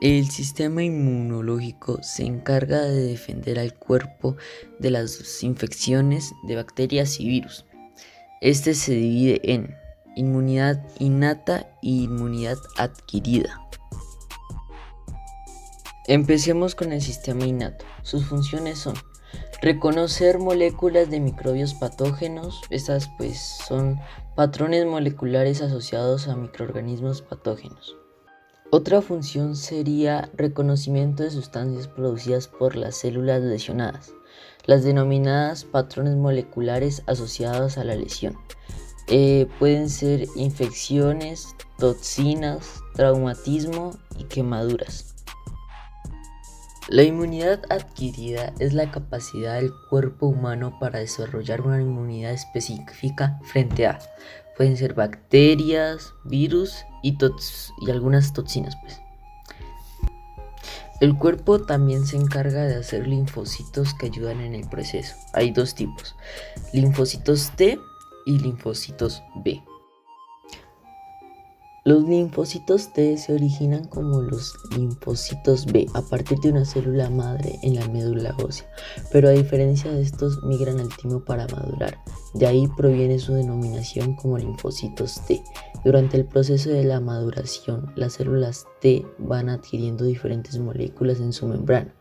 El sistema inmunológico se encarga de defender al cuerpo de las infecciones de bacterias y virus. Este se divide en inmunidad innata y inmunidad adquirida. Empecemos con el sistema innato. Sus funciones son reconocer moléculas de microbios patógenos. Estas son patrones moleculares asociados a microorganismos patógenos. Otra función sería reconocimiento de sustancias producidas por las células lesionadas, las denominadas patrones moleculares asociados a la lesión. Pueden ser infecciones, toxinas, traumatismo y quemaduras. La inmunidad adquirida es la capacidad del cuerpo humano para desarrollar una inmunidad específica frente a, pueden ser bacterias, virus y algunas toxinas. El cuerpo también se encarga de hacer linfocitos que ayudan en el proceso. Hay dos tipos, linfocitos T y linfocitos B. Los linfocitos T se originan como los linfocitos B a partir de una célula madre en la médula ósea, pero a diferencia de estos migran al timo para madurar. De ahí proviene su denominación como linfocitos T. Durante el proceso de la maduración, las células T van adquiriendo diferentes moléculas en su membrana,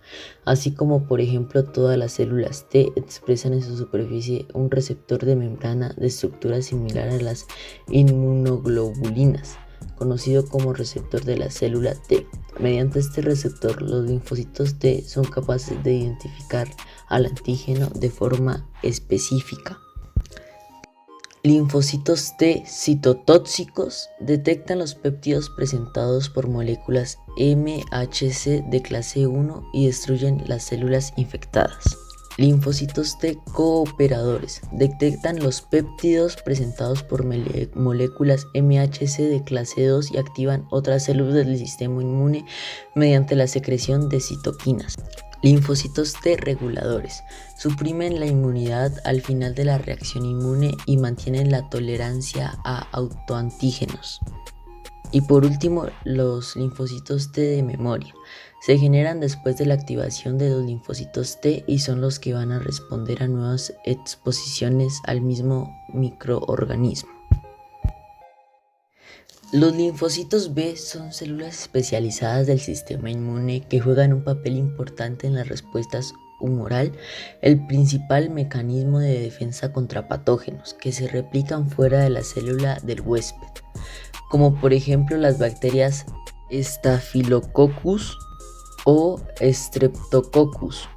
así como por ejemplo todas las células T expresan en su superficie un receptor de membrana de estructura similar a las inmunoglobulinas, conocido como receptor de la célula T. Mediante este receptor, los linfocitos T son capaces de identificar al antígeno de forma específica. Linfocitos T citotóxicos detectan los péptidos presentados por moléculas MHC de clase 1 y destruyen las células infectadas. Linfocitos T cooperadores detectan los péptidos presentados por moléculas MHC de clase 2 y activan otras células del sistema inmune mediante la secreción de citoquinas. Linfocitos T reguladores suprimen la inmunidad al final de la reacción inmune y mantienen la tolerancia a autoantígenos. Y por último, los linfocitos T de memoria se generan después de la activación de los linfocitos T y son los que van a responder a nuevas exposiciones al mismo microorganismo. Los linfocitos B son células especializadas del sistema inmune que juegan un papel importante en las respuestas humoral, el principal mecanismo de defensa contra patógenos que se replican fuera de la célula del huésped, como por ejemplo las bacterias Staphylococcus o Streptococcus.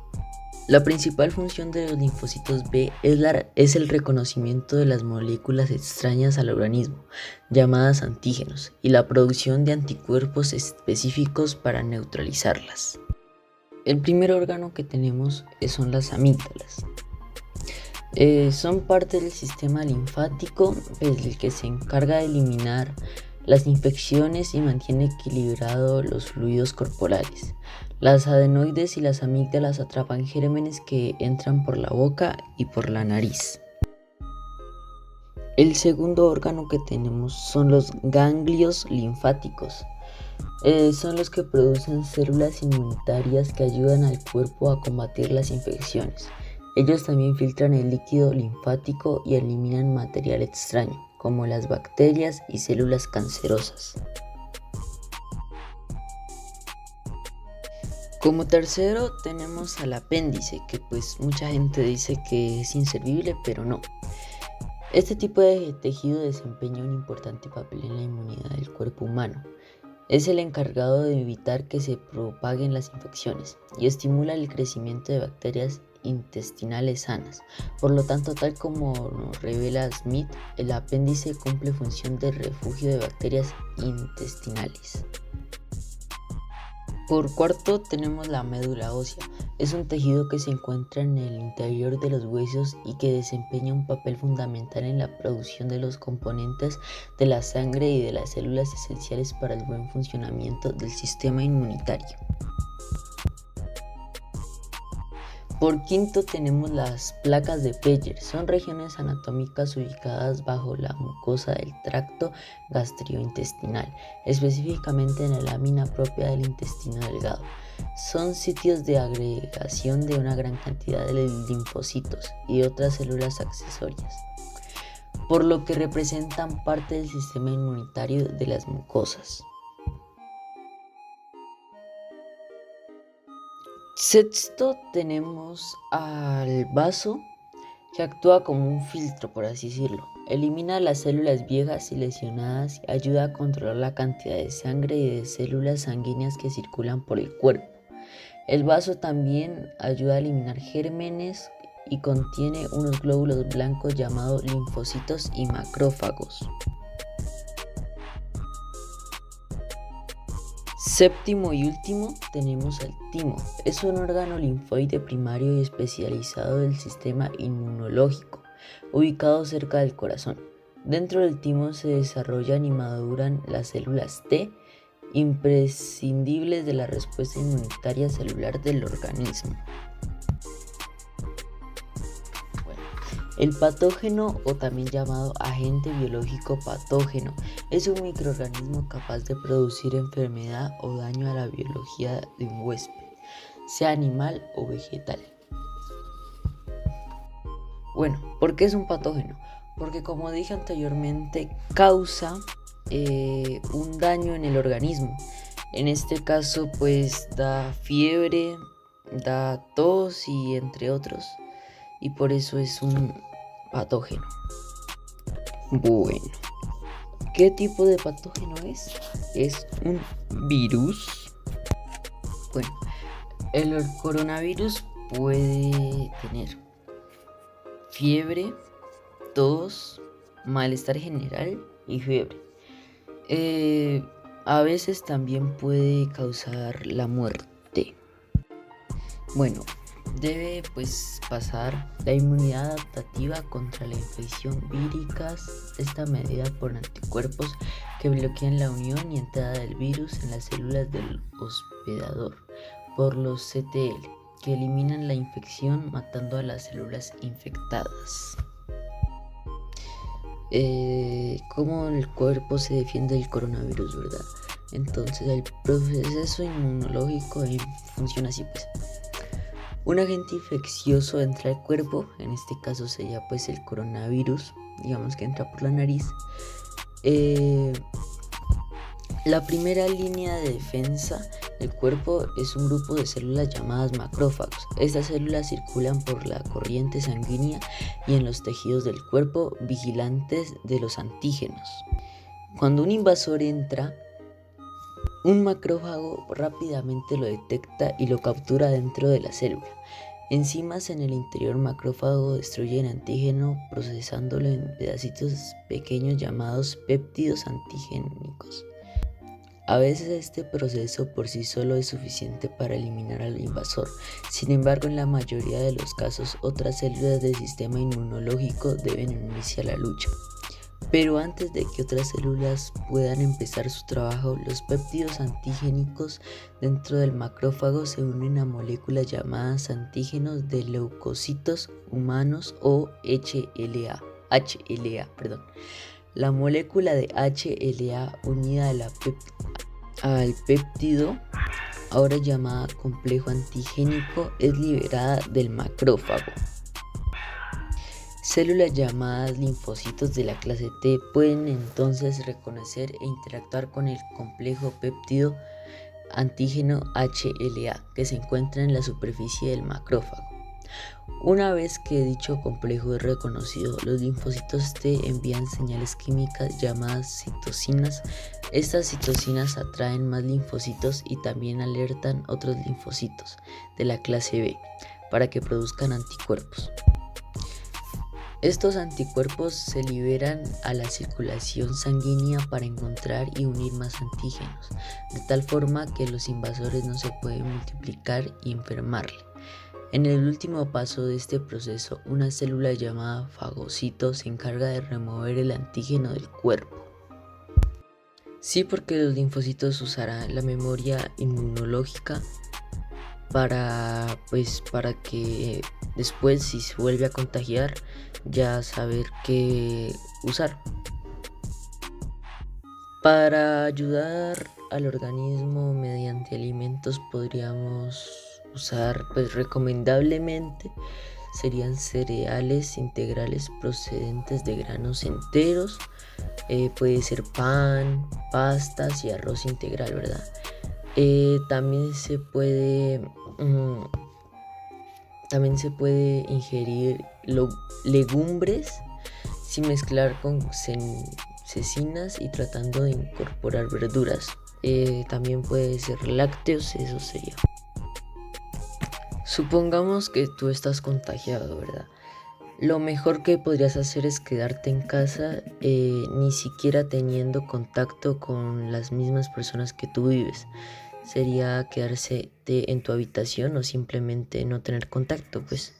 La principal función de los linfocitos B es el reconocimiento de las moléculas extrañas al organismo, llamadas antígenos, y la producción de anticuerpos específicos para neutralizarlas. El primer órgano que tenemos son las amígdalas. Son parte del sistema linfático, el que se encarga de eliminar las infecciones y mantiene equilibrados los fluidos corporales. Las adenoides y las amígdalas atrapan gérmenes que entran por la boca y por la nariz. El segundo órgano que tenemos son los ganglios linfáticos. Son los que producen células inmunitarias que ayudan al cuerpo a combatir las infecciones. Ellos también filtran el líquido linfático y eliminan material extraño, como las bacterias y células cancerosas. Como tercero tenemos al apéndice, que mucha gente dice que es inservible, pero no. Este tipo de tejido desempeña un importante papel en la inmunidad del cuerpo humano. Es el encargado de evitar que se propaguen las infecciones y estimula el crecimiento de bacterias intestinales sanas. Por lo tanto, tal como nos revela Smith, el apéndice cumple función de refugio de bacterias intestinales. Por cuarto tenemos la médula ósea. Es un tejido que se encuentra en el interior de los huesos y que desempeña un papel fundamental en la producción de los componentes de la sangre y de las células esenciales para el buen funcionamiento del sistema inmunitario. Por quinto tenemos las placas de Peyer. Son regiones anatómicas ubicadas bajo la mucosa del tracto gastrointestinal, específicamente en la lámina propia del intestino delgado. Son sitios de agregación de una gran cantidad de linfocitos y otras células accesorias, por lo que representan parte del sistema inmunitario de las mucosas. Sexto tenemos al vaso, que actúa como un filtro, por así decirlo. Elimina las células viejas y lesionadas y ayuda a controlar la cantidad de sangre y de células sanguíneas que circulan por el cuerpo. El vaso también ayuda a eliminar gérmenes y contiene unos glóbulos blancos llamados linfocitos y macrófagos. Séptimo y último tenemos al timo. Es un órgano linfoide primario y especializado del sistema inmunológico, ubicado cerca del corazón. Dentro del timo se desarrollan y maduran las células T, imprescindibles de la respuesta inmunitaria celular del organismo. El patógeno, o también llamado agente biológico patógeno, es un microorganismo capaz de producir enfermedad o daño a la biología de un huésped, sea animal o vegetal. Bueno, ¿por qué es un patógeno? Porque, como dije anteriormente, causa un daño en el organismo. En este caso, pues da fiebre, da tos y entre otros. Y por eso es un patógeno. Bueno, ¿qué tipo de patógeno es? Es un virus. Bueno, el coronavirus puede tener fiebre, tos, malestar general y fiebre. A veces también puede causar la muerte. Bueno, debe pasar la inmunidad adaptativa contra la infección vírica, esta medida por anticuerpos que bloquean la unión y entrada del virus en las células del hospedador, por los CTL, que eliminan la infección matando a las células infectadas. ¿Cómo el cuerpo se defiende del coronavirus, verdad? Entonces el proceso inmunológico funciona así, pues. Un agente infeccioso entra al cuerpo, en este caso sería el coronavirus, digamos que entra por la nariz. La primera línea de defensa del cuerpo es un grupo de células llamadas macrófagos. Estas células circulan por la corriente sanguínea y en los tejidos del cuerpo, vigilantes de los antígenos. Cuando un invasor entra, un macrófago rápidamente lo detecta y lo captura dentro de la célula. Enzimas en el interior macrófago destruyen antígeno procesándolo en pedacitos pequeños llamados péptidos antigénicos. A veces este proceso por sí solo es suficiente para eliminar al invasor. Sin embargo, en la mayoría de los casos, otras células del sistema inmunológico deben unirse a la lucha. Pero antes de que otras células puedan empezar su trabajo, los péptidos antigénicos dentro del macrófago se unen a moléculas llamadas antígenos de leucocitos humanos o HLA. La molécula de HLA unida al péptido, ahora llamada complejo antigénico, es liberada del macrófago. Células llamadas linfocitos de la clase T pueden entonces reconocer e interactuar con el complejo péptido antígeno HLA que se encuentra en la superficie del macrófago. Una vez que dicho complejo es reconocido, los linfocitos T envían señales químicas llamadas citocinas. Estas citocinas atraen más linfocitos y también alertan otros linfocitos de la clase B para que produzcan anticuerpos. Estos anticuerpos se liberan a la circulación sanguínea para encontrar y unir más antígenos, de tal forma que los invasores no se pueden multiplicar y enfermarle. En el último paso de este proceso, una célula llamada fagocito se encarga de remover el antígeno del cuerpo. Sí, porque los linfocitos usarán la memoria inmunológica para que después, si se vuelve a contagiar, ya saber qué usar. Para ayudar al organismo mediante alimentos podríamos usar, pues recomendablemente serían cereales integrales procedentes de granos enteros. Puede ser pan, pastas y arroz integral, ¿verdad? También mm, también se puede ingerir legumbres sin mezclar con cecinas y tratando de incorporar verduras. También puede ser lácteos, eso sería. Supongamos que tú estás contagiado, ¿verdad? Lo mejor que podrías hacer es quedarte en casa, ni siquiera teniendo contacto con las mismas personas que tú vives. Sería quedarse en tu habitación o simplemente no tener contacto, pues.